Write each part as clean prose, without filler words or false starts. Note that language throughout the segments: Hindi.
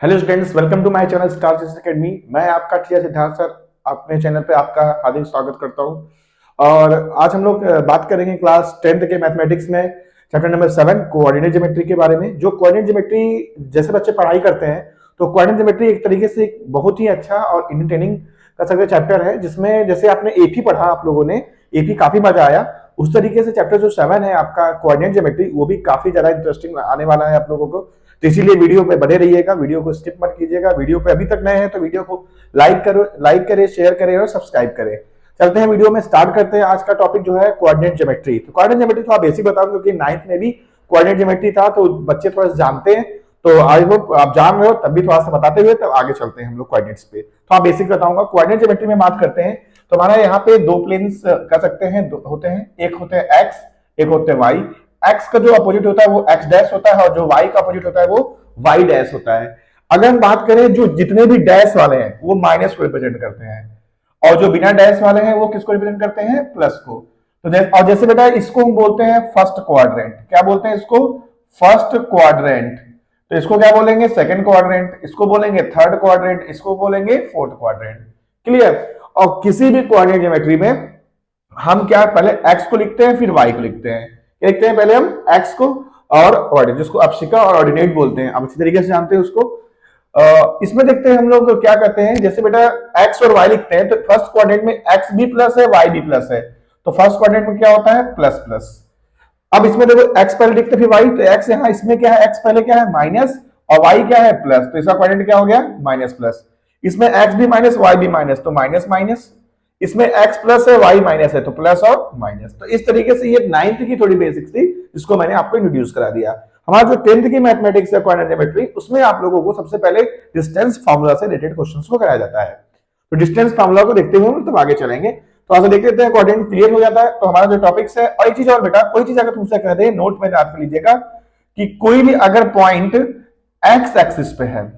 Hello students, welcome to my channel star system academy. मैं आपका टीचर सिद्धार्थ सर अपने चैनल पे आपका हार्दिक स्वागत करता हूं। और आज हम लोग बात करेंगे क्लास 10th के मैथमेटिक्स में चैप्टर नंबर 7 कोऑर्डिनेट ज्योमेट्री के बारे में। जो कोऑर्डिनेट ज्योमेट्री जैसे बच्चे पढ़ाई करते हैं तो कोऑर्डिनेट ज्योमेट्री एक तरीके से एक बहुत ही अच्छा और इंटरटेनिंग का सकते चैप्टर है, जिसमें जैसे आपने एपी पढ़ा, आप लोगों ने एपी काफी मजा आया, उस तरीके से चैप्टर जो 7 है आपका कोऑर्डिनेट ज्योमेट्री वो भी काफी ज्यादा इंटरेस्टिंग आने वाला है आप लोगों को। तो इसीलिए वीडियो पे बने रहिएगा, वीडियो को स्किप मत कीजिएगा। वीडियो पे अभी तक नए हैं तो वीडियो को लाइक करें, शेयर करें और सब्सक्राइब करें। चलते हैं वीडियो में, स्टार्ट करते हैं। आज का टॉपिक जो है कोऑर्डिनेट ज्योमेट्री। तो कोऑर्डिनेट ज्योमेट्री थोड़ा बेसिक बताऊं क्योंकि 9th में भी कोऑर्डिनेट ज्योमेट्री था तो बच्चे थोड़ा जानते हैं। तो आई होप आप जान रहे हो, तब भी थोड़ा सा बताते हुए तब आगे चलते हैं हम लोग कोऑर्डिनेट्स पे। तो आप बेसिक बताऊंगा। कोऑर्डिनेट ज्योमेट्री में बात करते हैं तो हमारा यहाँ पे दो प्लेन्स कर सकते हैं, होते हैं। एक होते हैं एक्स, एक होते हैं वाई। एक्स का जो अपोजिट होता है वो एक्स डैश होता है और जो वाई का अपोजिट होता है वो वाई डैश होता है। अगर हम बात करें जो जितने भी डैश वाले हैं वो माइनस को रिप्रेजेंट करते हैं और जो बिना डैश वाले हैं वो किसको रिप्रेजेंट करते हैं, प्लस को। तो और जैसे बेटा इसको हम बोलते हैं फर्स्ट क्वाड्रेंट। क्या बोलते हैं इसको? First quadrant. तो इसको क्या बोलेंगे? Second quadrant. इसको बोलेंगे थर्ड क्वाड्रेंट। इसको बोलेंगे फोर्थ क्वाड्रेंट। क्लियर? और किसी भी कोऑर्डिनेट ज्योमेट्री में हम क्या पहले x को लिखते हैं फिर y को लिखते हैं। क्या लिखते हैं? पहले हम x को और ऑर्डिनेट, जिसको अक्षिका और ऑर्डिनेट बोलते हैं, आप अच्छी तरीके से जानते हैं उसको। इसमें देखते हैं हम लोग क्या करते हैं। जैसे बेटा x और y लिखते हैं तो फर्स्ट क्वाड्रेंट में x भी प्लस है, y भी प्लस है, तो फर्स्ट क्वाड्रेंट में क्या होता है? Plus plus. अब इसमें देखो x पहले लिखते फिर y, तो x यहाँ इसमें क्या है? x पहले क्या है? माइनस, और y क्या है? प्लस, तो इसका क्वाड्रेंट क्या हो गया? Minus plus. इसमें x भी माइनस y भी माइनस, तो माइनस माइनस। इसमें x प्लस है y माइनस है तो प्लस और माइनस। तो इस तरीके से ये 9th की थोड़ी बेसिक्स थी जिसको मैंने आपको इंट्रोड्यूस करा दिया। हमारा जो 10th की मैथमेटिक्स है कोऑर्डिनेट ज्योमेट्री, उसमें आप लोगों को सबसे पहले डिस्टेंस फार्मूला से रिलेटेड क्वेश्चंस को कराया जाता है। तो डिस्टेंस फार्मूला को देखते हुए हम तब आगे चलेंगे। तो आगे देख लेते हैं। कोऑर्डिनेट क्लियर हो जाता है तो हमारा जो टॉपिक्स है। और एक चीज और बेटा, कोई चीज अगर तुमसे कह दे, नोट में याद कर लीजिएगा कि कोई भी अगर पॉइंट एक्स एक्सिस पे है,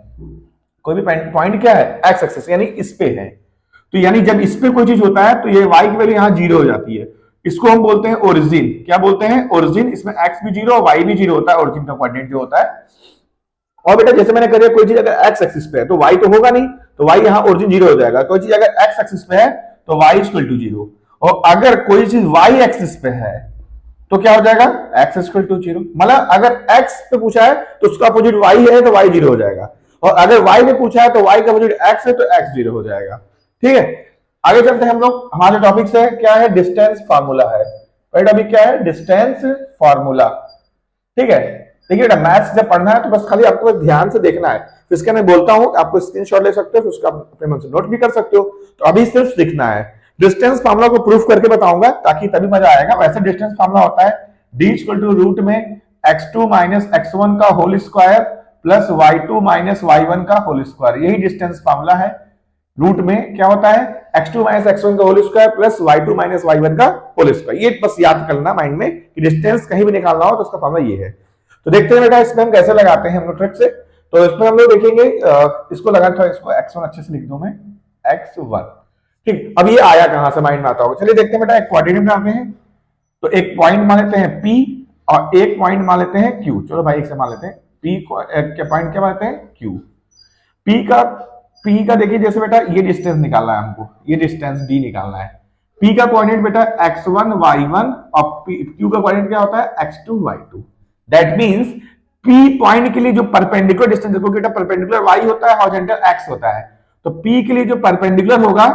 कोई भी पॉइंट क्या है? एक्स एक्सिस, यानी इस पे है, तो यानी जब इस पे कोई चीज होता है तो ये y की वैल्यू यहां जीरो हो जाती है। इसको हम बोलते हैं ओरिजिन। क्या बोलते हैं? ओरिजिन। इसमें x भी जीरो और y भी जीरो होता है, ओरिजिन का कोऑर्डिनेट जो होता है। और बेटा जैसे मैंने कहा कोई चीज अगर x एक्सिस पे है तो y तो होगा नहीं, तो y यहां ओरिजिन जीरो हो जाएगा। कोई चीज अगर x एक्सिस पे है तो y इक्वल टू जीरो, और अगर कोई चीज y एक्सिस पे है तो क्या हो जाएगा? x equal to zero. मतलब अगर x पे पूछा है तो उसका अपोजिट y है तो y जीरो हो जाएगा, और अगर y पे पूछा है तो y का अपोजिट x है तो x जीरो हो जाएगा। ठीक है, आगे चलते हैं हम लोग। हमारा टॉपिक है क्या है? डिस्टेंस फार्मूला है। टॉपिक क्या है? Distance formula. ठीक है, देखिए बेटा मैथ्स जब पढ़ना है तो बस खाली आपको ध्यान से देखना है। फिर इसके मैं बोलता हूं, आपको स्क्रीनशॉट ले सकते हो, फिर उसका अपने मन से नोट भी कर सकते हो। तो अभी सिर्फ सीखना है। डिस्टेंस फार्मूला को प्रूफ करके बताऊंगा ताकि तभी मजा आएगा। वैसे डिस्टेंस फार्मूला होता है d इक्वल टू रूट में x2 माइनस x1 का whole square plus y2 minus y1 का होल स्क्वायर। यही डिस्टेंस फार्मूला है। रूट में क्या होता है? x2 माइनस x1 का whole square plus y2 minus y1 का होल स्क्वायर। ये बस याद करना माइंड में कि डिस्टेंस कहीं भी निकालना हो तो उसका फार्मूला ये है। तो देखते हैं बेटा इसमें हम कैसे लगाते हैं हम लोग ट्रिक से। तो इसमें हम लोग देखेंगे, इसको लगाना था, इसको x1 अच्छे से लिख दूं मैं, x1। ठीक, अब ये आया कहां से? माइंड में आता होगा। चलिए देखते हैं बेटा, एक कोऑर्डिनेट बनाते हैं। तो एक पॉइंट मान लेते हैं P और एक पॉइंट मान लेते हैं Q। चलो भाई एक से मान लेते हैं P को, एक पॉइंट क्या मान लेते हैं? Q। P का देखिए, जैसे बेटा ये डिस्टेंस निकालना है हमको, ये डिस्टेंस D निकालना है। P का कोऑर्डिनेट बेटा x1 y1 और Q का कोऑर्डिनेट क्या होता है? x2 y2। That means P point के लिए जो परपेंडिकुलर डिस्टेंस, देखो बेटा परपेंडिकुलर y होता है, हॉरिजॉन्टल x होता है, तो P के लिए जो परपेंडिकुलर होगा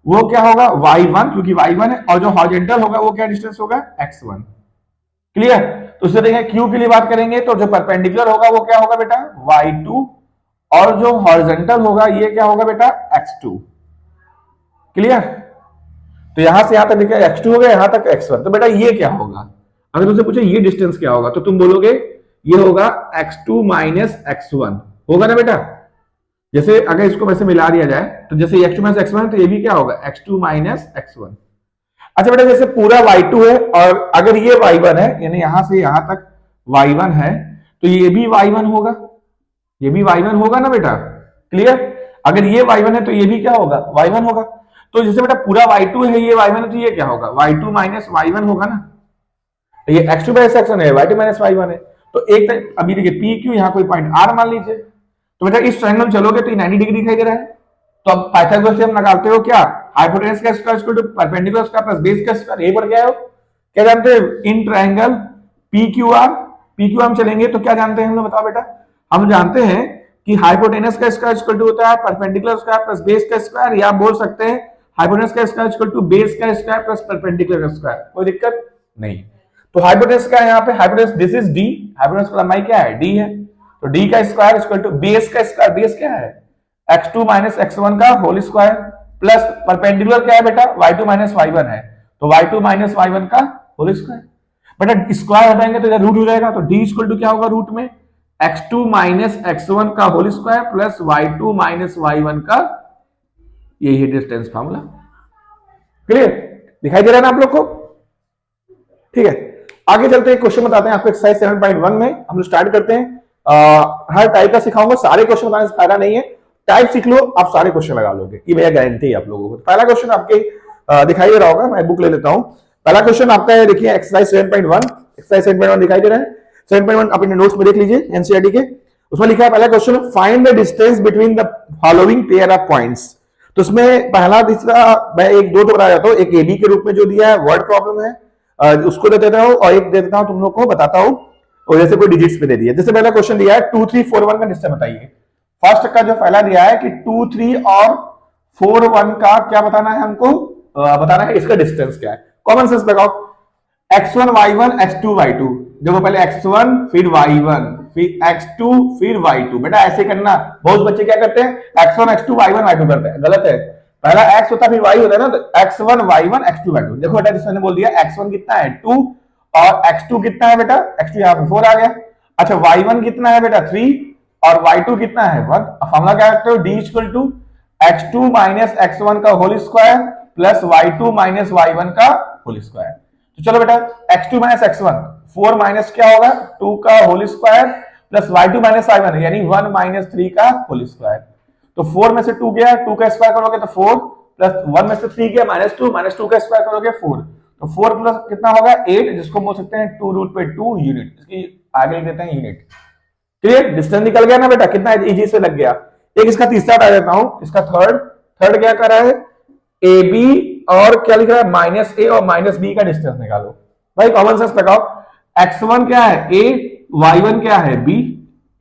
वो क्या होगा? y1, क्योंकि y1 है, और जो हॉरिजॉन्टल होगा वो क्या डिस्टेंस होगा? x1। क्लियर? तो उससे देखें Q के लिए बात करेंगे तो जो परपेंडिकुलर होगा वो क्या होगा बेटा? y2, और जो हॉरिजॉन्टल होगा ये क्या होगा बेटा? x2। क्लियर? तो यहां से यहां तक देखिए x2 हो गया, यहां तक x1। तो बेटा ये क्या होगा? अगर तुमसे पूछे ये डिस्टेंस क्या होगा तो तुम बोलोगे ये होगा x2 माइनस x1, होगा ना बेटा? जैसे अगर इसको वैसे मिला दिया जाए तो जैसे x2 माइनस x1 तो ये भी क्या होगा? x2 minus x1। अच्छा बेटा जैसे पूरा y2 है और अगर ये y1 है, यानी यहां से यहां तक y1 है, तो ये भी y1 होगा, ये भी y1 होगा ना बेटा? क्लियर? अगर ये y1 है तो ये भी क्या होगा? y1 होगा। तो जैसे बेटा पूरा y2 है, ये y1 है, तो ये क्या होगा? y2 माइनस y1 होगा ना? तो ये x2 माइनस x1 है, y2 माइनस y1 है। तो एक अभी देखिए PQ, यहां कोई पॉइंट R मान लीजिए, तो बेटा इस ट्रायंगल चलोगे तो 90 डिग्री दिखाई दे रहा है। तो अब पाइथागोरस थ्योरम लगाते हो क्या, हाइपोटेनस का square equal to perpendicular square plus base का स्क्वायर, ये बढ़ गया हो। क्या जानते हैं इन ट्रायंगल पीक्यूआर, पीक्यूआर चलेंगे तो क्या जानते हैं हम लोग बताओ बेटा। हम जानते हैं कि हाइपोटेनस का स्क्वायर इक्वल टू होता है परपेंडिकुलर स्क्वायर प्लस बेस का स्क्वायर, या बोल सकते हैं हाइपोटेनस का स्क्वायर इक्वल टू बेस का स्क्वायर प्लस परपेंडिकुलर का स्क्वायर, कोई दिक्कत नहीं। तो हाइपोटेनस का है यहाँ पे, hypotenuse this is D, hypotenuse की लंबाई क्या है डी है, तो डी का स्क्वायर इक्वल टू बेस का स्क्वायर, बेस क्या है x2 माइनस x1 का होल स्क्वायर प्लस परपेंडिकुलर क्या है बेटा y2 माइनस y1 है, तो y2 माइनस y1 का होल स्क्वायर। बेटा स्क्वायर हटाएंगे तो रूट हो जाएगा, तो d इक्वल टू क्या होगा रूट में x2 माइनस x1 का whole square plus y2 minus y1 का, यही है डिस्टेंस फार्मूला। क्लियर दिखाई दे रहा है ना आप लोग को, ठीक है। आगे चलते हैं, क्वेश्चन बताते हैं आपको एक्सरसाइज 7.1 में। हम लोग स्टार्ट करते हैं। हर टाइप का सिखाऊंगा, सारे क्वेश्चन बताने से फायदा नहीं है, टाइप सीख लो आप सारे क्वेश्चन लगा लोगे, ये भैया गारंटी है आप लोगों को। पहला क्वेश्चन आपके दिखाई दे रहा होगा, मैं बुक ले लेता हूं। पहला क्वेश्चन आपका है, देखिए एक्सरसाइज 7.1, एक्सरसाइज 7.1 दिखाई दे रहा है। 7.1 आप अपने नोट्स में देख लीजिए एनसीईआरटी के, उसमें लिखा है पहला question, find the distance between the following pair of points. तो उसमें पहला तीसरा मैं एक दो तो बता जाता हूं, एक ए बी के रूप में जो दिया है वर्ड प्रॉब्लम है, उसको दे देता हूं, और एक दे देता हूं तुम लोग को बताता हूं, और जैसे कोई डिजिट्स पे दे दिया। जैसे पहला क्वेश्चन दिया है 2 3 4 1 का डिस्टेंस बताइए। फर्स्ट का जो पहला दिया है कि 2 3 और 4 1 का क्या बताना है हमको, बताना है इसका डिस्टेंस क्या है। कॉमन सेंस लगाओ, x1 y1 x2 y2, देखो पहले x1 फिर y1 फिर x2 फिर y2। बेटा ऐसे करना, बहुत बच्चे क्या करते हैं x1 x2 y1 y2 करते हैं, गलत है। पहला x होता फिर y होता है ना, तो x1 y1 x2 y2। देखो बेटा जिसने बोल दिया x1 कितना है 2 और x2 कितना है बेटा, x2 यहाँ पे 4 आ गया। अच्छा y1 कितना है बेटा 3 और y2 कितना है 1। अब फॉर्मूला क्या रखते हो, d equal to x2 minus x1 का whole square plus y2 minus y1 का होल स्क्वायर। तो चलो बेटा x2 माइनस x1 4 माइनस क्या होगा 2 का whole square plus y2 minus y1 यानी 1 माइनस 3 का होल स्क्वायर। तो 4 में से 2 गया, 2 का स्क्वायर करोगे तो 4 प्लस 1 में से 3 गया माइनस 2 का स्क्वायर करोगे 4, तो 4 प्लस कितना होगा 8, जिसको बोल सकते हैं 2 रूट पे 2 यूनिट, इसकी आगे लिख देते हैं यूनिट। क्लियर, डिस्टेंस निकल गया ना बेटा, कितना इजी से लग गया। एक इसका तीसरा बता देता हूं, इसका थर्ड क्या कर रहा है ए बी और क्या लिख रहा है माइनस ए और माइनस बी का डिस्टेंस निकालो। भाई कॉमन सेंस लगाओ, x1 क्या है a, y1 क्या है b,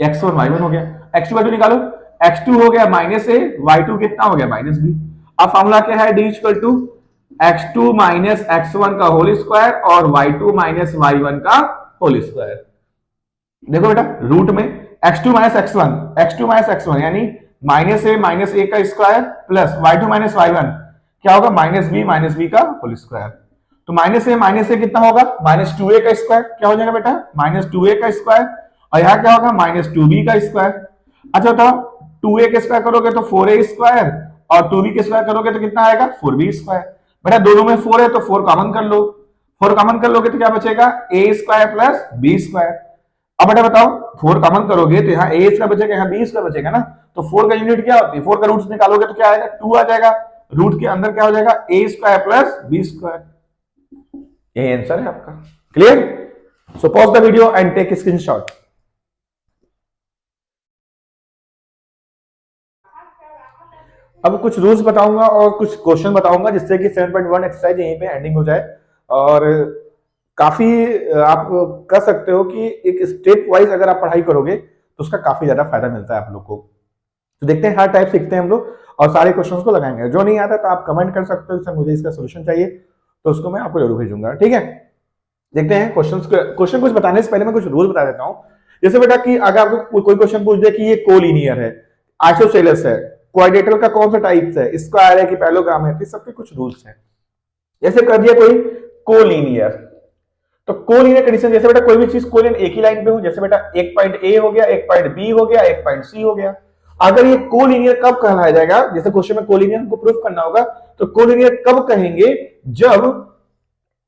x1 y1 हो गया, x2 y2 निकालो, x2 हो गया माइनस ए, y2 कितना हो गया माइनस बी। अब फॉर्मूला क्या है d equal to x2 minus x1 का होल स्क्वायर और y2 माइनस y1 का होल स्क्वायर। देखो बेटा रूट में x2 माइनस x1 यानी माइनस ए का square plus y2 minus y1 क्या होगा माइनस बी का होल स्क्वायर। तो माइनस ए कितना होगा माइनस 2a का स्क्वायर, क्या हो जाएगा बेटा माइनस 2a का स्क्वायर, और यहां क्या होगा माइनस 2b का स्क्वायर। अच्छा बताओ 2a का स्क्वायर करोगे तो 4a स्क्वायर और 2b का स्क्वायर करोगे तो कितना आएगा 4b स्क्वायर। बेटा दोनों में 4 है तो 4 कॉमन कर लो, 4 कॉमन कर लोगे तो क्या बचेगा a square plus b square. अब बेटा बताओ 4 कॉमन करोगे तो यहाँ a इसका बचेगा यहाँ b इसका बचेगा ना, तो 4 का यूनिट क्या होती है, 4 का रूट निकालोगे तो क्या आएगा 2 आ जाएगा, रूट के अंदर क्या हो जाएगा a square plus b square. यही आंसर है आपका। Clear, so pause the video and take screenshot. अब कुछ रूल्स बताऊंगा और कुछ क्वेश्चन बताऊंगा जिससे कि 7.1 एक्सरसाइज यहीं पे एंडिंग हो जाए, और काफी आप कर सकते हो कि एक स्टेप वाइज अगर आप पढ़ाई करोगे तो उसका काफी ज्यादा फायदा मिलता है आप लोग को। तो देखते हैं हर टाइप सीखते हैं हम लोग और सारे क्वेश्चंस को लगाएंगे। जो नहीं आता तो आप कमेंट कर सकते हो सर मुझे इसका सोल्यूशन चाहिए, तो उसको मैं आपको जरूर भेजूंगा, ठीक है। देखते हैं क्वेश्चन कुछ बताने से पहले मैं कुछ रूल बता देता हूं। जैसे बेटा कि अगर आपको कोई क्वेश्चन पूछ दे कि ये कोलिनियर है, आइसोसेलेस है, क्वाड्रेटरल का कौन सा टाइप्स है, स्क्वायर है कि पैरेललोग्राम है, तो सबके कुछ रूल्स हैं। जैसे कर दिया कोई कोलिनियर, तो कोलिनियर कंडीशन जैसे बेटा कोई भी चीज कोलिनियर एक ही लाइन पे हो, जैसे बेटा एक पॉइंट ए हो गया, एक पॉइंट बी हो गया, एक पॉइंट सी हो गया। अगर ये कोलिनियर कब कहलाया जाएगा, जैसे क्वेश्चन में कोलिनियर को प्रूफ करना होगा, तो कोलिनियर कब कहेंगे जब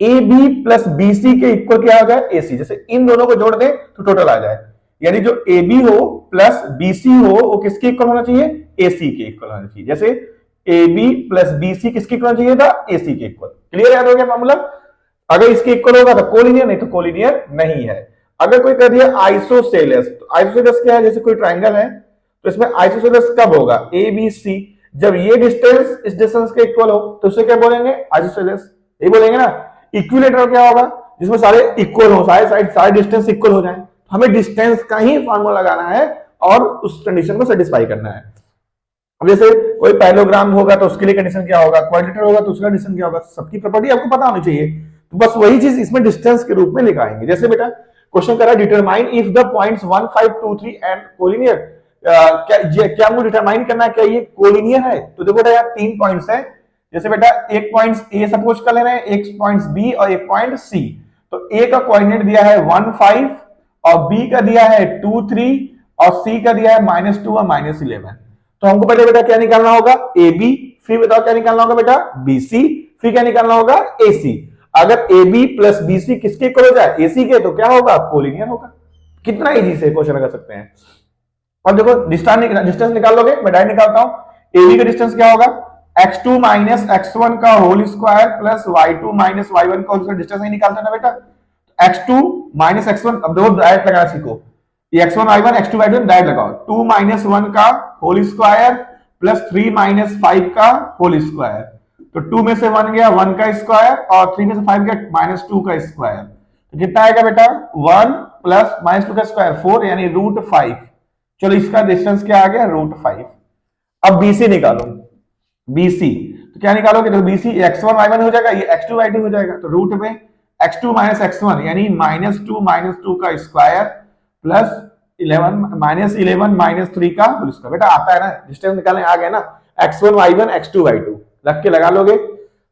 A B plus B C के इक्वल क्या हो जाए ए सी। जैसे इन दोनों को जोड़ दें तो टोटल आ जाए, यानी जो ए बी हो प्लस बी सी हो वो किसके इक्वल होना चाहिए ए सी के इक्वल होना चाहिए। जैसे A B plus B C किसके इक्वल होना चाहिए था ए सी के इक्वल। क्लियर याद हो गया मामला। अगर इसके इक्वल होगा तो कोलिनियर, नहीं तो कोलिनियर नहीं है। अगर कोई कह दिया आइसोसेलेस, तो आइसोसेलेस क्या है, जैसे कोई ट्राइंगल है तो इसमें आइसोसेलेस कब होगा, ए बी सी, जब ये डिस्टेंस इस डिस्टेंस के इक्वल हो तो उसे क्या बोलेंगे, आइसोसेलेस, ये बोलेंगे ना। इक्विलेटरल क्या होगा, जिसमें सारे इक्वल हो, सारे साइड सारे डिस्टेंस इक्वल हो जाए। हमें डिस्टेंस का ही फॉर्मूला लगाना है और उस कंडीशन को सेटिस्फाई करना है। अब जैसे कोई पैरेललोग्राम होगा तो उसके लिए कंडीशन क्या होगा, क्वाड्रिलेटरल होगा तो उसका कंडीशन क्या होगा, सबकी प्रॉपर्टी आपको पता होनी चाहिए। तो बस वही चीज इसमें डिस्टेंस के रूप में लिखाएंगे। जैसे बेटा क्वेश्चन कर रहा है determine if the points 1 5 2 3 and collinear, क्या हमको डिटरमाइन करना है क्या ये कोलिनियर है। तो देखो बेटा यार 3 पॉइंट्स है, जैसे बेटा एक पॉइंट ए सपोज कर ले रहे हैं, एक पॉइंट बी और एक पॉइंट सी। तो ए का कोऑर्डिनेट दिया है 1 5 और बी का दिया है 2 3 और सी का दिया है -2 और -11। तो हमको पहले बेटा क्या निकालना होगा, ए बी, फिर बताओ क्या निकालना होगा बेटा, बी सी, फिर क्या निकालना होगा, ए सी। अगर A B plus B C किसके इक्वल हो जाए, ए सी के, तो क्या होगा, कोलिनियर होगा। कितना इजी से क्वेश्चन कर सकते हैं। और देखो डिस्टेंस निकाल लोगे, मैं डायरेक्ट निकालता हूं। ए बी का डिस्टेंस क्या होगा, x2 माइनस x1 का whole square plus y2 minus y1 का होल स्क्वायर। डिस्टेंस नहीं निकालते ना बेटा, x2 माइनस x1, अब देखो डायरेक्ट लगाना सीखो, ये x1 y1 x2 y2 direct लगाओ। 2 माइनस 1 का होल स्क्वायर प्लस 3 माइनस 5 का होल स्क्वायर। तो 2 में से 1 गया 1 का स्क्वायर और 3 में से 5 गया -2 का स्क्वायर। तो कितना आएगा बेटा, 1 प्लस -2 का स्क्वायर 4 यानी √5। चलो इसका डिस्टेंस क्या आ गया, √5। अब BC निकालो, BC तो क्या निकालोगे, तो BC x1 y1 हो जाएगा, ये x2 y2 हो जाएगा। तो रूट में x2 माइनस x1 यानी -2 का स्क्वायर प्लस 11 -3 का होल स्क्वायर। बेटा आता है ना, डिस्टेंस निकालने आ गया ना, x1 y1 x2 y2 रख के लगा लोगे।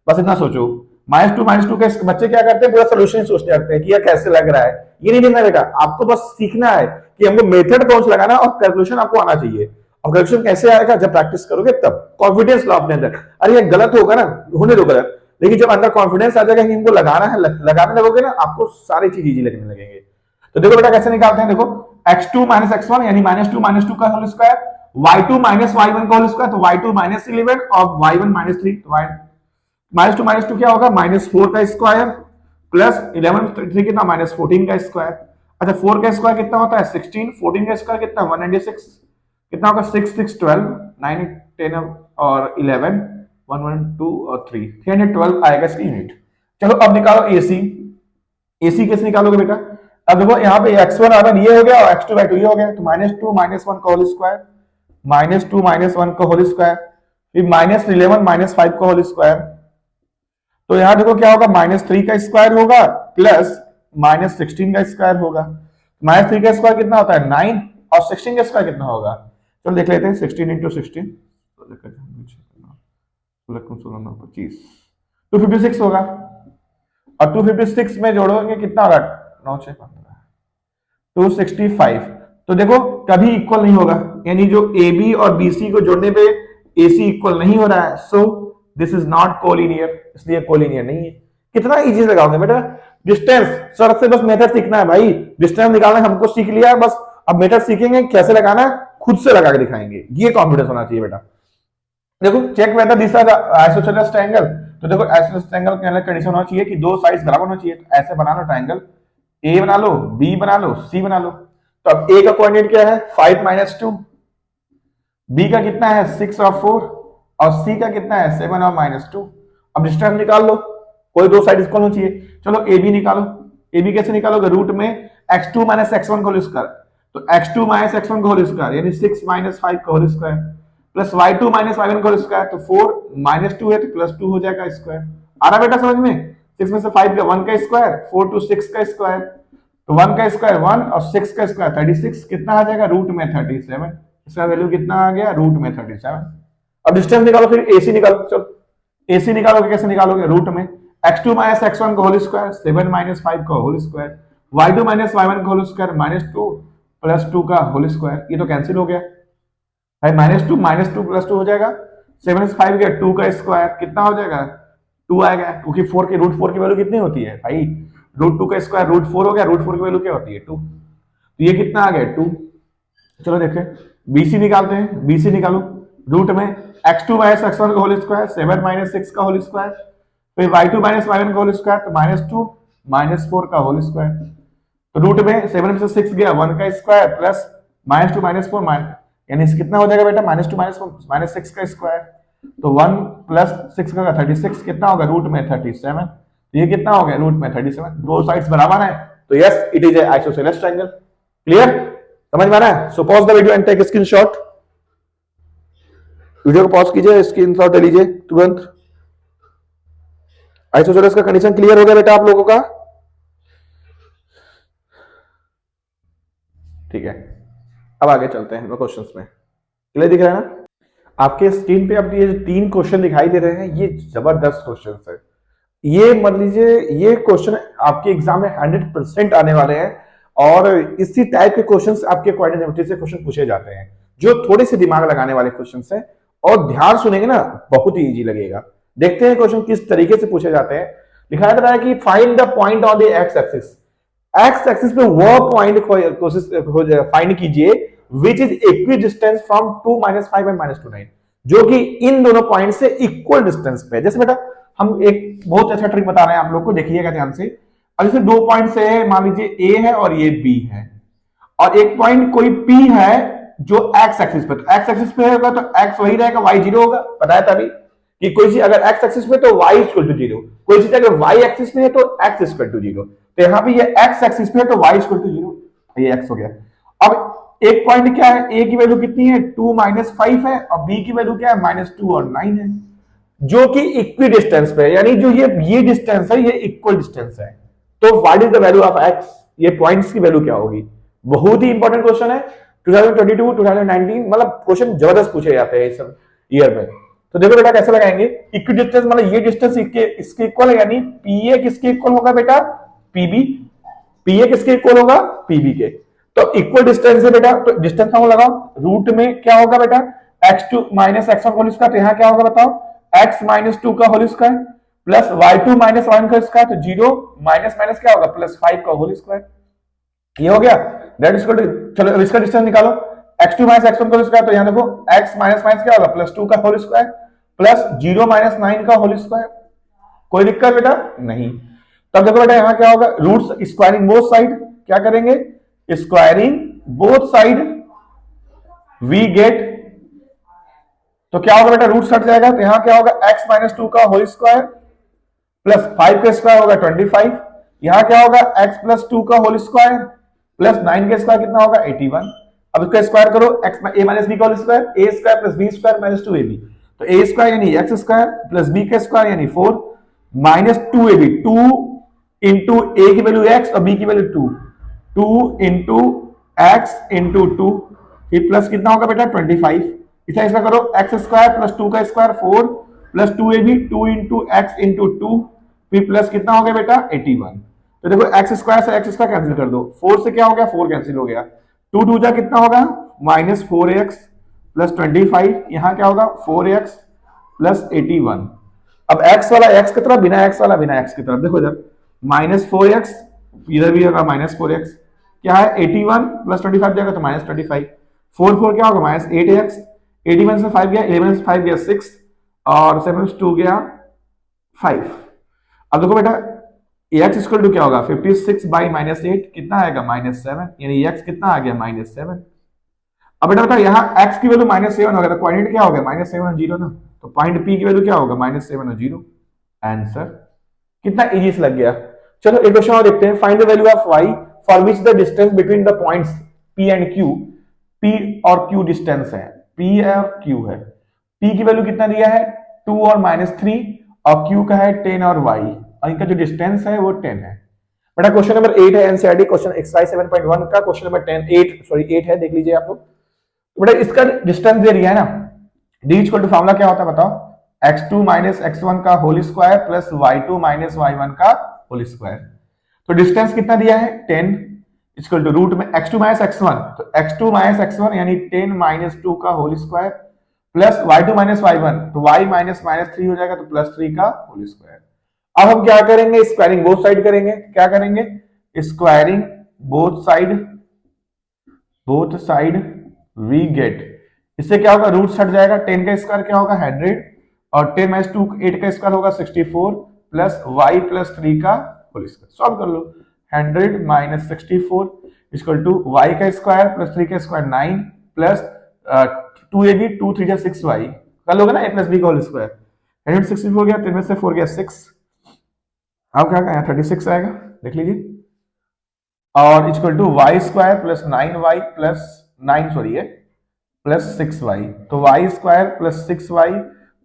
बस इतना सोचो, -2 के बच्चे क्या करते हैं, पूरा सोल्यूशन सोचते रहते हैं कि यह कैसे लग रहा है। ये नहीं देखना बेटा, आपको बस सीखना है कि हमको मेथड कौन सा लगाना और कैलकुलेशन आपको आना चाहिए। और कैलकुलेशन कैसे आएगा, जब प्रैक्टिस करोगे तब। कॉन्फिडेंस लो अपने अंदर, अरे ये गलत होगा ना, होने दो गलत, लेकिन जब अंदर कॉन्फिडेंस आ जाएगा कि इनको लगाना है, लगाने लगोगे ना, आपको सारी चीज इजी लगने लगेंगे। तो देखो बेटा कैसे निकालते हैं, देखो x2 माइनस x1 यानी -2 का whole square, y2 minus y1 का होल स्क्वायर, तो y2 -11 और y1 -3, -2 क्या होगा, -4 का स्क्वायर प्लस 11 3 कितना, -14 का स्क्वायर। अच्छा 4 का स्क्वायर कितना होता है 16, 14 का स्क्वायर कितना 196, कितना होगा 6 6 12 9 10 और 11 1 1 2 और 3 312 आएगा इसकी यूनिट। चलो अब निकालो एसी। एसी कैसे निकालोगे बेटा, अब देखो यहाँ पे x1 r1 ये हो गया और x2 y2 ये हो गया। तो -2 -1 का होल स्क्वायर, -2 -1 का होल स्क्वायर, फिर -11 -5 का होल स्क्वायर। तो यहाँ देखो क्या होगा, -3 का स्क्वायर होगा प्लस -16 का स्क्वायर होगा। -3 का स्क्वायर कितना होता है 9 और 16 का स्क्वायर कितना होगा, चलो देख लेते हैं। 16 × 16 25 256 होगा। और 256 में जोड़ोगे कितना होगा, 9 6 15 265। तो देखो कभी इक्वल नहीं होगा, यानी जो AB और BC को जोड़ने पे AC इक्वल नहीं हो रहा है, so this is not collinear, इसलिए कोलिनियर नहीं है। कितना इजी लगाओगे बेटा, डिस्टेंस सर से बस मेथड सीखना है भाई, डिस्टेंस निकालना हमको सीख लिया है बस, अब मेथड सीखेंगे कैसे लगाना है, खुद से लगा के दिखाएंगे, ये कॉन्फिडेंस होना चाहिए बेटा। देखो check whether this is isosceles triangle. तो देखो आइसोसेलेस ट्रायंगल के अंदर कंडीशन होना चाहिए कि दो साइड्स बराबर होना चाहिए। तो ऐसे बना लो ट्रायंगल, ए बना लो, बी बना लो, सी बना लो। तो अब ए का कोऑर्डिनेट क्या है 5 - 2, बी का कितना है 6 और 4 और सी का कितना है 7 और -2। अब डिस्टेंस निकाल लो, कोई दो साइड इक्वल होनी चाहिए। चलो ए बी निकालो, ए बी कैसे निकालोगे, रूट में x2 - x1 का होल स्क्वायर, तो x2 - x1 का होल स्क्वायर यानी 6 - 5 का whole square plus y2 - y1 का होल स्क्वायर, तो 4 -2 है तो +2 हो जाएगा स्क्वायर। आ रहा बेटा समझ में, 6 में से 5 गया 1 का स्क्वायर, 4 to 6 का स्क्वायर, तो 1 का स्क्वायर 1 और 6 का स्क्वायर 36, कितना आ जाएगा रूट में 37। इसका वैल्यू कितना आ गया, रूट में 37। अब डिस्टेंस निकालो, फिर AC निकालो। चलो AC निकालोगे, कैसे निकालोगे, रूट में x2 - x1 का होल स्क्वायर 7 - 5 का होल स्क्वायर, y2 - y1 का होल स्क्वायर -2 + 2 का होल स्क्वायर। ये तो कैंसिल हो गया भाई, -2 + 2 हो जाएगा, 7 से 5 गया 2 का स्क्वायर कितना हो जाएगा 2 आएगा, क्योंकि 4 की √4 की वैल्यू कितनी होती है भाई, √2 का स्क्वायर √4 हो गया, √4 की वैल्यू क्या होती है 2। तो ये कितना आ गया 2। चलो देखें BC निकालते हैं, BC निकालो, रूट में x2 - x1 का होल स्क्वायर 7 - 6 का होल स्क्वायर, फिर y2 - y1 का होल स्क्वायर, तो -2 - 4 का होल स्क्वायर। तो रूट में 7 में से 6 गया 1 का स्क्वायर प्लस -2 - 4 यानी इससे कितना हो जाएगा बेटा, -2 माइनस 6 का स्क्वायर, तो 1 प्लस 6 का 36 कितना होगा, रूट में 37, तो ये कितना हो गया, रूट में 37, दो साइड्स बराबर है, तो yes it is a isosceles triangle. Clear, समझ में आ रहा है? So pause the video and take screenshot, video को पॉज कीजिए, स्क्रीनशॉट ले लीजिए तुरंत। आइसोसेलेस का कंडीशन क्लियर हो गया बेटा आप लोगों का? ठीक है, अब आगे चलते हैं क्वेश्चंस में। क्लियर दिख रहा है ना आपके स्क्रीन पे? अब ये जो 3 क्वेश्चन दिखाई दे रहे हैं ये जबरदस्त क्वेश्चन है। ये मान लीजिए ये क्वेश्चन आपके एग्जाम में 100% आने वाले हैं, और इसी टाइप के क्वेश्चंस आपके क्वाड्रेटिक से क्वेश्चन पूछे जाते हैं, जो थोड़े से दिमाग लगाने वाले क्वेश्चंस हैं, और ध्यान सुनेंगे ना बहुत ही इजी लगेगा। देखते हैं क्वेश्चन किस तरीके से पूछे जाते हैं। दिखाया जा रहा है कि find the point on the x axis, x axis पे वो पॉइंट कोशिश फाइंड कीजिए which is equi distance from 2 -5 and -2 9, जो कि इन दोनों पॉइंट से इक्वल डिस्टेंस पे। जैसे बेटा हम एक बहुत अच्छा ट्रिक बता रहे हैं आप लोग को, देखिएगा ध्यान से। अब जैसे 2 पॉइंट से है, मान लीजिए ए है और ये बी है, और एक पॉइंट कोई पी है जो एक्स एक्सिस पे, तो एक्स एक्सिस पे होगा तो एक्स वही रहेगा, वाई 0 होगा। पता है तभी कि कोई चीज अगर एक्स एक्सिस पे तो वाई इक्वल टू 0, कोई चीज अगर वाई एक्सिस पे है तो एक्स इक्वल टू 0। तो यहाँ पे ये एक्स एक्सिस पे है तो वाई इक्वल टू 0, ये एक्स हो गया। अब एक पॉइंट क्या है, ए की वैल्यू कितनी है, 2 -5 है, और बी की वैल्यू क्या है, -2 और 9 है, जो कि इक्वी डिस्टेंस पे है, यानी जो ये डिस्टेंस है ये इक्वल डिस्टेंस है। तो what is the value of x, ये पॉइंट्स की वैल्यू क्या होगी। बहुत ही इंपॉर्टेंट क्वेश्चन है, 2022 2019 मतलब क्वेश्चन जबरदस्त पूछे जाते हैं इस ईयर में। तो देखो बेटा कैसे लगाएंगे, इक्वी डिस्टेंस मतलब ये डिस्टेंस इसके इक्वल है, यानी पीए किसके इक्वल होगा बेटा, पीबी, पीए किसके इक्वल होगा, पीबी के। तो इक्वल डिस्टेंस है बेटा, तो डिस्टेंस फॉर्मूला लगाओ, रूट में क्या होगा बेटा, x2 - x1 होल स्क्वायर, तो यहां क्या होगा बताओ, x - 2 का whole square plus y2 - y1 का स्क्वायर, तो 0 माइनस माइनस क्या होगा, +5 का होल स्क्वायर। ये हो गया, दैट इज इक्वल टू, चलो अब इसका डिस्टेंस निकालो, x2 - x1 का स्क्वायर, तो यहां देखो x माइनस माइनस क्या होगा, +2 का होल स्क्वायर प्लस 0 - 9 का होल स्क्वायर। कोई दिक्कत बेटा नहीं। तब देखो बेटा यहां क्या होगा, रूट्स स्क्वायरिंग बोथ साइड, क्या करेंगे, squaring both side we get, तो क्या होगा बेटा, रूट हट जाएगा, तो यहां क्या होगा, x - 2 का होल स्क्वायर प्लस 5 का स्क्वायर होगा 25, यहां क्या होगा, x + 2 का होल स्क्वायर प्लस 9 का स्क्वायर कितना होगा, 81। अब इसका स्क्वायर करो, x a - b का whole square, a square plus b square minus 2ab, तो a स्क्वायर यानी x स्क्वायर प्लस b का स्क्वायर यानी 4 माइनस 2ab, 2 इंटू a की वैल्यू x और b की वैल्यू 2, 2 इंटू x इंटू 2, फिर प्लस कितना होगा बेटा 25, इसे ऐसा करो, x स्क्वायर प्लस 2 का square 4 plus 2ab, 2 into x into 2, फिर प्लस कितना हो गया बेटा 81। तो देखो x स्क्वायर से x स्क्वायर कैंसिल कर दो, 4 से क्या हो गया, 4 कैंसिल हो गया, 2 2 जा कितना होगा, -4x प्लस 25, यहां क्या होगा 4x प्लस 81। अब x वाला x की तरफ, बिना x वाला बिना x की तरफ, देखो इधर -4x, इधर भी होगा -4x, क्या है 81 प्लस 25 जाएगा तो -25, 4 4 क्या होगा -8x, 81 से 5 गया, 11 से 5 गया 6, और 7 से 2 गया 5। अब देखो बेटा x इक्वल टू क्या होगा, 56 बाई -8 कितना आएगा, -7, यानी x कितना आ गया, -7। अब बेटा बता यहाँ x की वैल्यू -7 होगा, तो पॉइंट क्या होगा, -7 और 0 ना, तो पॉइंट p की वैल्यू क्या होगा, -7 और 0, आंसर। कितना इजी से लग गया। चलो एक क्वेश्चन और देखते हैं, find the value of y for which the distance between the points p and q, p और q डिस्टेंस है, p और q है, p की वैल्यू कितना दिया है 2 और -3, और q का है 10 और y, और इनका जो डिस्टेंस है वो 10 है। बेटा क्वेश्चन नंबर 8 है एनसीईआरटी क्वेश्चन एक्सरसाइज 7.1 का, क्वेश्चन नंबर 8 है, देख लीजिए आप लोग। बेटा इसका डिस्टेंस दे दिया है ना, d इक्वल टू फार्मूला क्या होता है बताओ, x2 - x1 का whole square plus y2 - y1 का होल स्क्वायर। तो डिस्टेंस कितना दिया है 10 इक्वल टू रूट में x2 - x1, तो x2 - x1 यानी 10 - 2 का whole square plus y2 - y1, तो y -3 हो जाएगा, तो +3 का होल स्क्वायर। अब हम क्या करेंगे, स्क्वायरिंग बोथ साइड करेंगे, क्या करेंगे, squaring both side we get, इससे क्या होगा, रूट हट जाएगा, 10 का स्क्वायर क्या होगा 100, और 10 - 2 8 का स्क्वायर होगा 64 प्लस y प्लस 3 का होल स्क्वायर। सॉल्व कर लो, 100 - 64 इक्वल टू y का स्क्वायर प्लस 3 का स्क्वायर 9 प्लस 2ab 2 3 6y कर लोगे ना, a प्लस बी का होल स्क्वायर। 160 हो गया, 3 में से 4 गया 6, अब क्या यहाँ 36 आएगा, देख लीजिए। और equal to Y square plus 9y plus 9 sorry है प्लस 6y, तो Y square plus 6y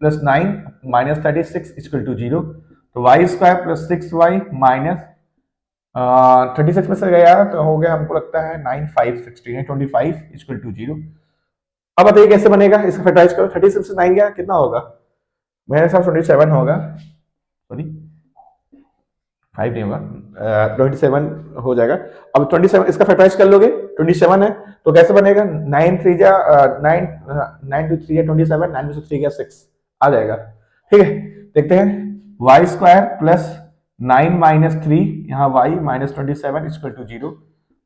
plus 9 minus 36 equal to 0। तो Y square plus 6y minus 36 में से गया तो हो गया हमको लगता है 9 5 16 25 इक्वल टू 0। अब बताइए कैसे बनेगा, इसका फैक्टराइज करो। 36 से 9 गया कितना होगा, मेरे हिसाब से 27 होगा, सॉरी 5 नहीं होगा, 27 हो जाएगा। अब 27 इसका फैक्टराइज कर लोगे, 27 है तो कैसे बनेगा, 9 3 जा 9 9 टू 3 27, 9 में से 3 गया 6 आ जाएगा। ठीक है, देखते हैं। वाई स्क्वायर प्लस 9 माइनस 3 यहाँ Y minus 27 equal to 0,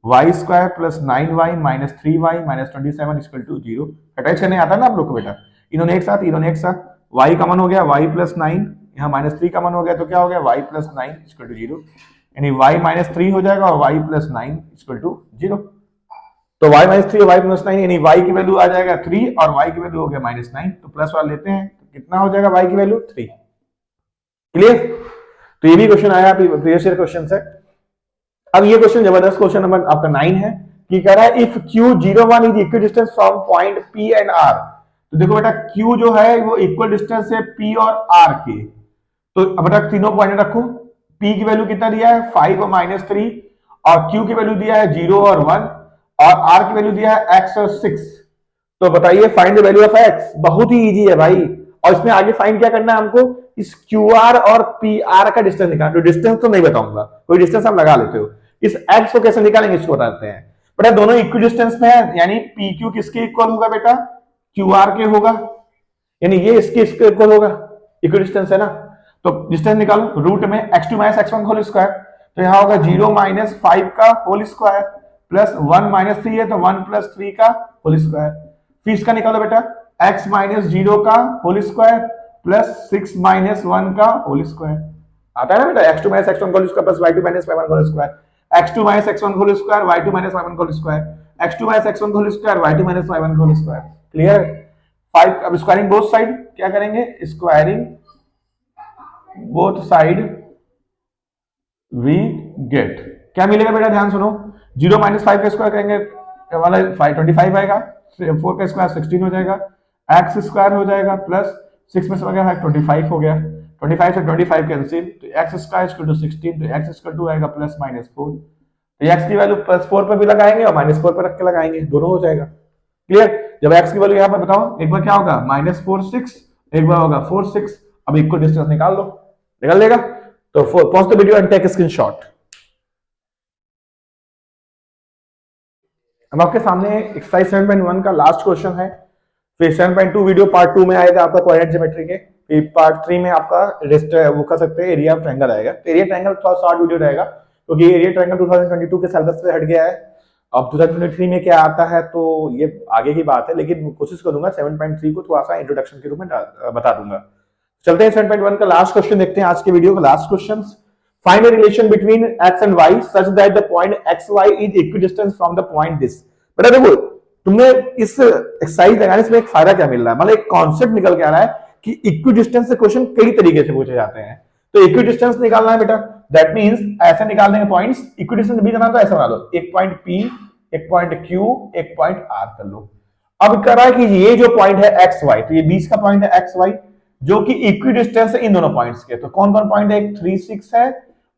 Y square plus 9y minus 3y minus 27 equal to 0। Factorise करने आता है ना आप लोग को बेटा, इन्होंने एक साथ y कॉमन हो गया, y प्लस 9 यहाँ माइनस 3 कॉमन हो गया तो क्या हो गया y प्लस 9 इक्वल टू 0, यानी y माइनस 3 हो जाएगा और y प्लस 9 इक्वल टू 0। तो y माइनस 3 और y प्लस 9 यानी y की वैल्यू आ जाएगा 3 और y की वैल्यू हो गया माइनस 9, तो प्लस वाला लेते हैं तो कितना हो जाएगा y की वैल्यू 3। क्लियर, तो ये भी क्वेश्चन आया प्रीवियस ईयर क्वेश्चन है। अब ये क्वेश्चन जबरदस्त क्वेश्चन नंबर आपका 9 है कि कह रहा है if Q01 is equal distance from point P and R। तो देखो बेटा Q जो है वो इक्वल डिस्टेंस है P और R के, तो अब बेटा तीनों पॉइंट रखो। P की वैल्यू कितना दिया है 5 और माइनस 3, और Q की वैल्यू दिया है 0 और 1, और R की वैल्यू दिया है x और 6। तो बताइए find the value of x, बहुत ही इजी है भाई। और इसमें आगे फाइंड क्या करना है हमको, इस QR और PR का डिस्टेंस निकालना। डिस्टेंस तो नहीं बताऊंगा, कोई डिस्टेंस आप लगा लेते हो। इस x को कैसे निकालेंगे इसको बताते हैं। बेटा दोनों इक्वल डिस्टेंस में है, यानी PQ किसके इक्वल होगा बेटा, QR के होगा, यानी ये इसके इक्वल होगा, इक्वल डिस्टेंस है ना। तो डिस्टेंस निकालो, रूट में x2 minus x1 whole square, तो यहां होगा 0 माइनस 5 का होल स्क्वायर प्लस 1 माइनस 3 है तो 1 प्लस 3 का होल स्क्वायर। फिर इसका निकालो बेटा, x माइनस 0 का होल स्क्वायर प्लस 6 माइनस 1 का होल स्क्वायर। आता है ना बेटा, x2 minus x1 whole square plus y2 minus y1 whole square, x2 minus x1 whole square y2 minus y1 whole square, x2 minus x1 whole square y2 minus y1 whole square. Clear, 5। अब स्क्वायरिंग बोथ साइड क्या करेंगे, squaring both side we get क्या मिलेगा बेटा, ध्यान सुनो। 0 माइनस 5 का स्क्वायर करेंगे वाला 25 आएगा, 4 का स्क्वायर 16 हो जाएगा, x स्क्वायर हो जाएगा प्लस 6 में से गया 25 हो गया, 25 से 25 कैंसिल, तो x स्क्वायर इक्वल टू 16, तो x इक्वल टू आएगा प्लस माइनस 4। तो x की वैल्यू प्लस 4 पर भी लगाएंगे और माइनस 4 पर रख के लगाएंगे, दोनों हो जाएगा। क्लियर, जब x की वैल्यू यहां पर बताओ, एक बार क्या होगा माइनस 4 6, एक बार होगा 4 6। अब इक्वल डिस्टेंस निकाल लो, निकल लेगा। तो pause the video and take screenshot. अब आपके सामने एक्सरसाइज 7.1 का लास्ट क्वेश्चन है। फिर 7.2 वीडियो पार्ट 2 में आएगा आपका कोऑर्डिनेट ज्योमेट्री के, फिर पार्ट 3 में आपका रेस्ट वो कर सकते हैं एरिया ऑफ ट्रायंगल आएगा। तो एरिया ट्रायंगल थोड़ा शॉर्ट वीडियो रहेगा क्योंकि एरिया ट्रायंगल 2022 के सिलेबस से हट गया है। अब 2023 में क्या आता है तो ये आगे की बात है, लेकिन कोशिश करूंगा 7.3 को थोड़ा सा इंट्रोडक्शन के रूप में बता दूंगा। चलते हैं 7.1 का लास्ट क्वेश्चन देखते हैं आज के वीडियो का last question. Find the relation between x and y such that the point xy is equidistance from the point this. बेटा देखो, तुमने इस एक्सरसाइज लगाने से एक फायदा क्या मिल रहा है, मतलब एक कॉन्सेप्ट निकल के आ रहा है कि इक्विडिस्टेंस से क्वेश्चन कई तरीके से पूछे जाते हैं। तो इक्विडिस्टेंस निकालना है बेटा, दैट मींस ऐसे निकालने के पॉइंट्स, इक्विडिस्टेंस भी करना तो ऐसा बना लो, एक पॉइंट P, एक पॉइंट Q, एक पॉइंट R कर लो। अब कर रहा है कि ये जो पॉइंट है XY, तो ये बीच का पॉइंट है XY जो कि इक्विडिस्टेंस है इन दोनों पॉइंट्स के। तो कौन कौन पॉइंट है, एक 3 6 है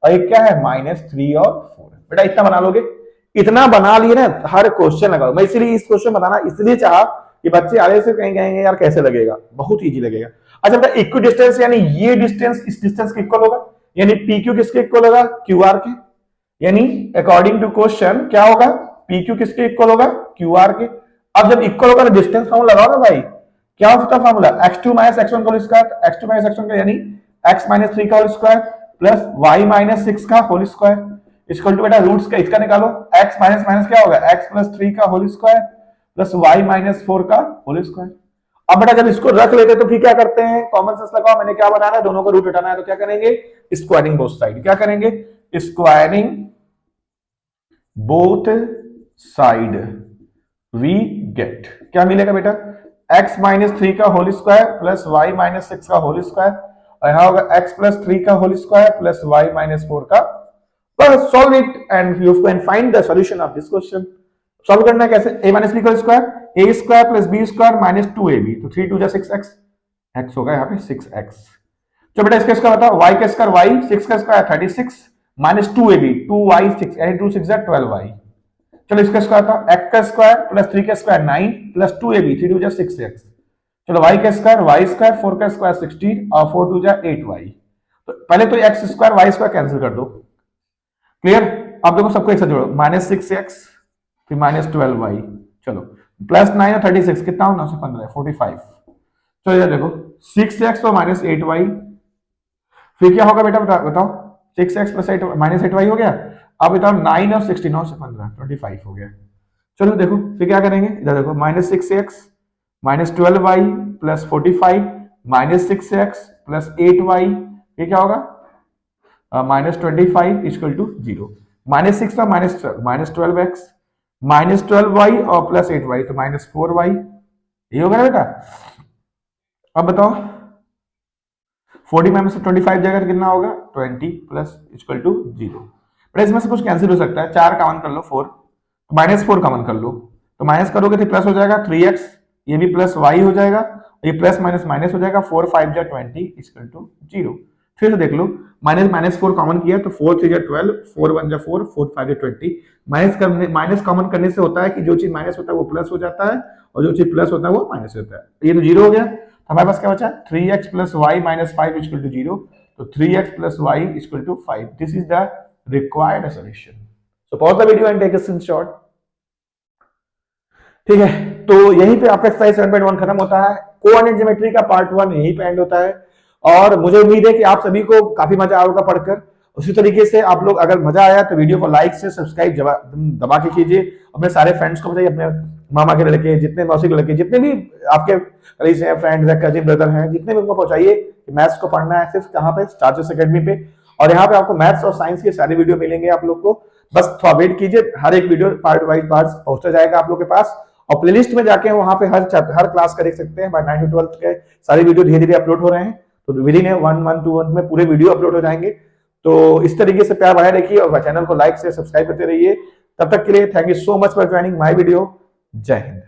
और एक क्या है -3 और 4। बेटा इतना बना लोगे, इतना बना लिए ना, हर क्वेश्चन लगाओ। मैं इसीलिए इस क्वेश्चन बताना इसलिए चाहा कि बच्चे आगे से कहीं कहेंगे यार कैसे लगेगा, बहुत इजी लगेगा। अच्छा बेटा इक्विडिस्टेंस यानी ये डिस्टेंस इस डिस्टेंस के इक्वल होगा, यानी PQ किसके इक्वल होगा, QR के, यानी अकॉर्डिंग टू क्वेश्चन क्या होगा, PQ किसके इक्वल होगा, QR के। अब जब इक्वल होगा तो डिस्टेंस फॉर्मूला लगाओ ना भाई, क्या होता फॉर्मूला, x2 माइनस x1 का whole square, x2 minus x1 का यानी x माइनस 3 का whole square plus y minus 6 का होल स्क्वायर इक्वल टू बेटा रूट्स का इसका निकालो, x माइनस माइनस क्या होगा, x प्लस 3 का whole square plus y minus 4 का होल स्क्वायर। अब बेटा जब इसको रख लेते तो फिर क्या करते हैं, कॉमन सेंस लगाओ, मैंने क्या बनाना है, दोनों को रूट हटाना है, तो क्या करेंगे, स्क्वायरिंग बोथ साइड। क्या करेंगे, squaring both side we get क्या मिलेगा बेटा, x माइनस 3 का whole square plus y minus 6 का होल स्क्वायर, और यहां होगा x प्लस 3 का whole square plus y minus 4 का। बस solve it and you can find the solution of this question. Solve करना है कैसे, a माइनस बी का square, a square plus b square minus 2ab, तो 3 2 जा 6x, x होगा यहाँ पे 6x। तो बेटा इसका स्क्वायर बताओ, y का स्क्वायर y, 6 का स्क्वायर 36 माइनस 2ab 2y 6 यानी 2 6 12y। चलो इसका स्क्वायर था, x का स्क्वायर प्लस 3 का स्क्वायर 9 प्लस 2ab 3 2 जा 6x। चलो y का स्क्वायर, y स्क्वायर 4 का स्क्वायर 16 और 4 2 जा 8y। तो पहले तो x square y square cancel कर दो, क्लियर। अब देखो सबको एक साथ जोड़ो, माइनस 6x फिर माइनस 12y, चलो प्लस 9 और 36 कितना हो, 9 से 15 45। तो इधर देखो 6x और माइनस 8y, फिर क्या होगा बेटा बताओ, 6x प्लस 8 माइनस 8y हो गया। अब बताओ 9 और 16 9 से 15 25 हो गया। चलो देखो फिर क्या करेंगे, इधर देखो minus 6x minus 12y plus 45 minus 6x plus 8y, ये क्या होगा माइनस 25 इक्वल टू 0। माइनस 6 था माइनस 12x माइनस 12y और प्लस 8y, तो माइनस 4y, ये होगा ना बेटा। अब बताओ 40 माइनस 25 जगह कितना होगा 20 प्लस इक्वल टू 0। बट इसमें से कुछ कैंसिल हो सकता है, 4 कॉमन कर लो 4, तो माइनस 4 कॉमन कर लो, तो माइनस करोगे तो प्लस हो जाएगा 3x, ये भी प्लस y हो जाएगा, ये प्लस माइनस माइनस हो जाएगा, 4 5 जा 20 इक्वल टू 0। फिर से देख लो, माइनस माइनस 4 कॉमन किया तो 4 3 जा 12, 4 1 जा 4, 4 5 जा 20। माइनस कॉमन करने से होता है कि जो चीज माइनस होता है वो प्लस हो जाता है, और जो चीज प्लस होता है वो माइनस होता है। ये तो 0 हो गया, हमारे पास क्या बचा 3x plus Y minus 5 equal to 0, तो 3x plus Y equal to 5। This is the required solution. So pause the video and take a screenshot. ठीक है, तो यहीं पे आपका एक्सरसाइज 7.1 खत्म होता है। कोऑर्डिनेट ज्योमेट्री का पार्ट 1 यहीं पे एंड होता है, और मुझे उम्मीद है कि आप सभी को काफी मजा आएगा पढ़कर। उसी तरीके से आप लोग अगर मजा आया तो वीडियो को लाइक से सब्सक्राइब दबा के कीजिए, अपने सारे फ्रेंड्स को बताइए, अपने मामा के लड़के, जितने मौसी के लड़के, जितने भी आपके कलीग्स हैं, फ्रेंड्स हैं, कजिन ब्रदर हैं, जितने भी उनको पहुंचाइए कि मैथ्स को पढ़ना है सिर्फ कहां पे, स्टार्चर्स एकेडमी पे। और यहाँ पे आपको मैथ्स और साइंस के सारे वीडियो मिलेंगे आप लोग को, बस थोड़ा वेट कीजिए, हर एक वीडियो पार्ट वाइज पार्ट पहुंचता जाएगा आप लोग के पास। और प्लेलिस्ट में जाके वहां पे हर क्लास का देख सकते हैं, 9 to 12 के सारे वीडियो धीरे धीरे अपलोड हो रहे हैं, तो विद इन 1 2 1 में पूरे वीडियो अपलोड हो जाएंगे। तो इस तरीके से प्यार बनाए रखिए और चैनल को लाइक से सब्सक्राइब करते रहिए। तब तक के लिए thank you so much for joining my video. जय हिंद।